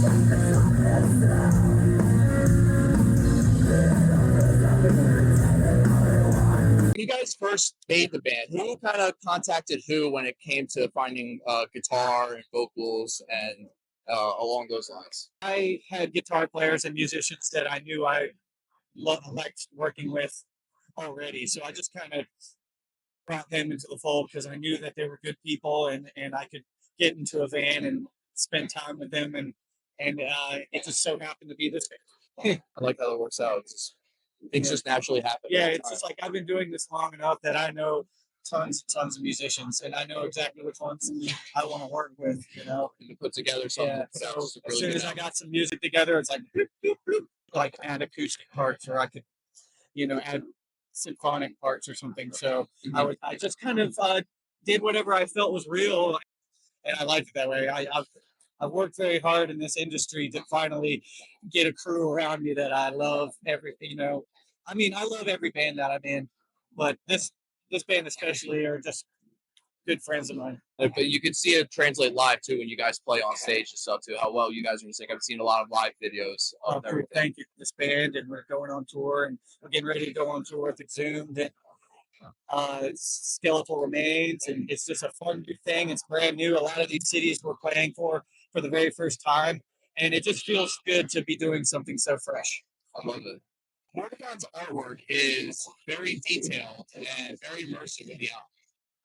When you guys first made the band, who kind of contacted who when it came to finding guitar and vocals and along those lines? I had guitar players and musicians that I knew I liked working with already. So I just kind of brought them into the fold because I knew that they were good people and I could get into a van and spend time with them. And it just so happened to be this band. I like how it works out. Things just naturally happen. Yeah, it's just like I've been doing this long enough that I know tons and tons of musicians, and I know exactly which ones I want to work with. And to put together something. Yeah. So as soon as I got some music together, it's like add acoustic parts, or I could, add symphonic parts or something. So I just kind of did whatever I felt was real, and I liked it that way. I've worked very hard in this industry to finally get a crew around me that I love. I love every band that I'm in, but this band especially are just good friends of mine. But you can see it translate live too when you guys play on stage and stuff too. How well you guys are music. I've seen a lot of live videos of everything. Thank you for this band, and we're going on tour, and we're getting ready to go on tour with Exhumed and Skeletal Remains, and it's just a fun new thing. It's brand new. A lot of these cities we're playing for the very first time, and it just feels good to be doing something so fresh. I love it. Morbikon's artwork is very detailed and very immersive in the album.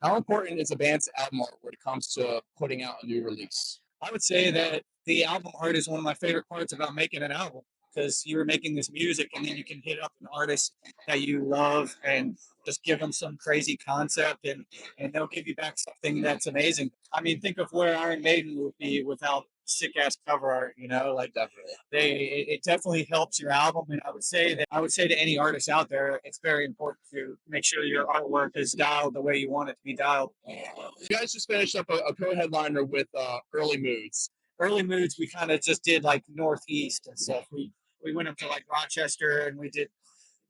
How important is a band's album art when it comes to putting out a new release? I would say that the album art is one of my favorite parts about making an album, because you're making this music and then you can hit up an artist that you love and just give them some crazy concept and they'll give you back something that's amazing. I mean, think of where Iron Maiden would be without sick ass cover art, Definitely. It definitely helps your album. And I would say to any artist out there, it's very important to make sure your artwork is dialed the way you want it to be dialed. You guys just finished up a co-headliner with Early Moods. Early Moods, we kind of just did like Northeast and stuff. We went up to like Rochester and we did,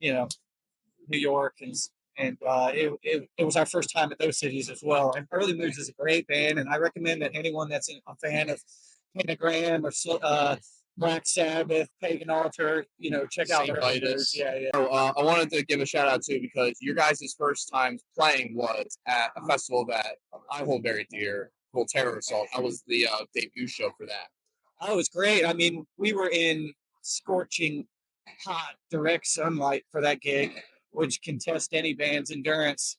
New York and it was our first time at those cities as well. And Early Moods is a great band, and I recommend that anyone that's a fan of Pentagram or Black Sabbath, Pagan Altar, check out Early Moods. Yeah. So, I wanted to give a shout out too, because your guys' first time playing was at a festival that I hold very dear, called Terror Assault. I was the debut show for that. Oh, it was great. I mean, we were in scorching hot direct sunlight for that gig, which can test any band's endurance.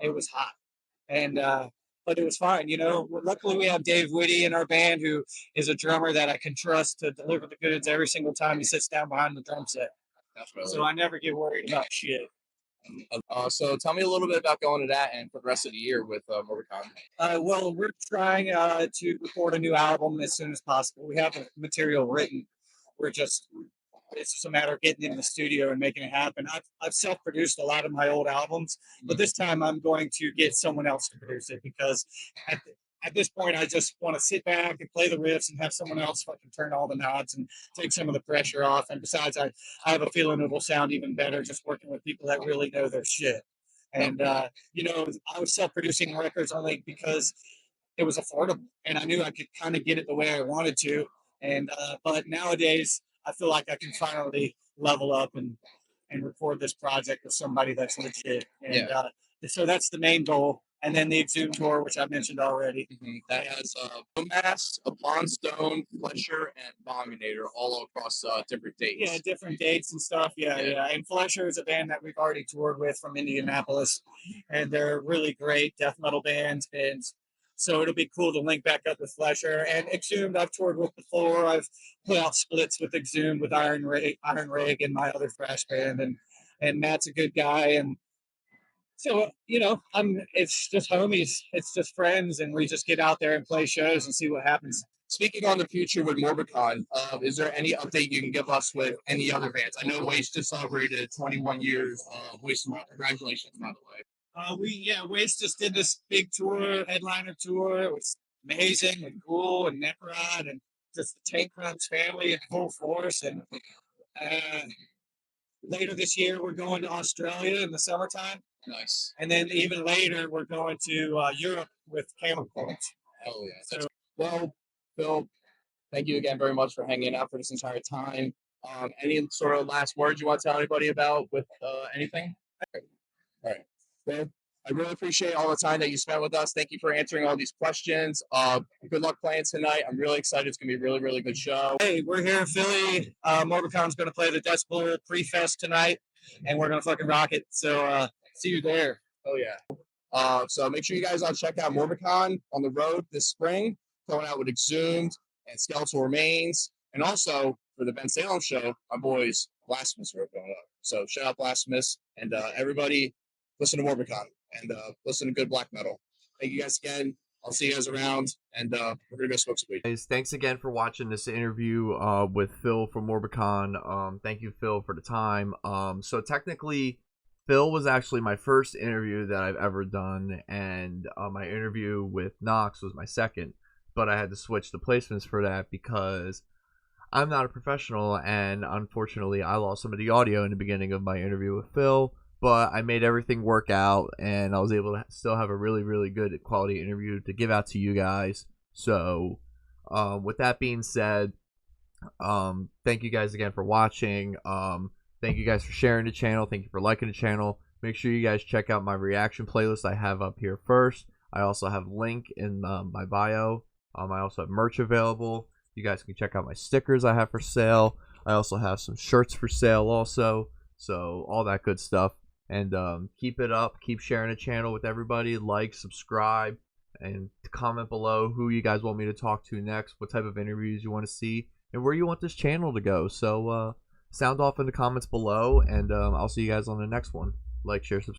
It was hot, and but it was fine. Luckily we have Dave Whitty in our band, who is a drummer that I can trust to deliver the goods every single time he sits down behind the drum set. Definitely. So I never get worried about shit. So tell me a little bit about going to that and for the rest of the year with Morbikon. Well, we're trying to record a new album as soon as possible. We have material written. It's just a matter of getting in the studio and making it happen. I've self-produced a lot of my old albums, but this time I'm going to get someone else to produce it, because at this point I just want to sit back and play the riffs and have someone else fucking turn all the knobs and take some of the pressure off. And besides, I have a feeling it will sound even better just working with people that really know their shit. And I was self-producing records only because it was affordable and I knew I could kind of get it the way I wanted to. And but nowadays, I feel like I can finally level up and record this project with somebody that's legit. And so that's the main goal. And then the Exhumed tour, which I mentioned already. Mm-hmm. That has Mass, Upon Stone, Flesher, and Abominator all across different dates. Yeah, different dates and stuff. Yeah. And Flesher is a band that we've already toured with from Indianapolis. And they're really great death metal bands. And so it'll be cool to link back up with Flesher. And Exhumed, I've toured with before. I've put out splits with Exhumed, with Iron Rig and my other thrash band. And Matt's a good guy. And so, it's just homies. It's just friends. And we just get out there and play shows and see what happens. Speaking on the future with Morbikon, is there any update you can give us with any other bands? I know Waste just celebrated 21 years. Waste, congratulations, by the way. Waste just did this big tour, headliner tour. It was amazing and cool, and Necrod and just the Tank Crimes family in full force. And later this year, we're going to Australia in the summertime. Nice. And then even later, we're going to Europe with Camel Corps. Oh, yeah. Well, Phil, Thank you again very much for hanging out for this entire time. Any sort of last words you want to tell anybody about with anything? All right. Well, I really appreciate all the time that you spent with us. Thank you for answering all these questions. Good luck playing tonight. I'm really excited. It's going to be a really, really good show. Hey, we're here in Philly. Morbikon's going to play the Decibel pre-fest tonight, and we're going to fucking rock it. So see you there. Oh, yeah. So make sure you guys all check out Morbikon on the road this spring, going out with Exhumed and Skeletal Remains. And also for the Ben Salem show, my boys Blasphemous are going up. So shout out Blasphemous and everybody listen to Morbikon and listen to good black metal. Thank you guys again. I'll see you guys around, and we're going to go smoke some weed. Guys, thanks again for watching this interview with Phil from Morbikon. Thank you, Phil, for the time. So technically, Phil was actually my first interview that I've ever done, and my interview with Knox was my second, but I had to switch the placements for that because I'm not a professional, and unfortunately I lost some of the audio in the beginning of my interview with Phil, but I made everything work out, and I was able to still have a really, really good quality interview to give out to you guys. So with that being said, thank you guys again for watching. Thank you guys for sharing the channel. Thank you for liking the channel. Make sure you guys check out my reaction playlist I have up here first. I also have a link in my bio. I also have merch available. You guys can check out my stickers I have for sale. I also have some shirts for sale also. So all that good stuff. And keep it up. Keep sharing the channel with everybody. Like, subscribe, and comment below who you guys want me to talk to next, what type of interviews you want to see, and where you want this channel to go. So sound off in the comments below, and I'll see you guys on the next one. Like, share, subscribe.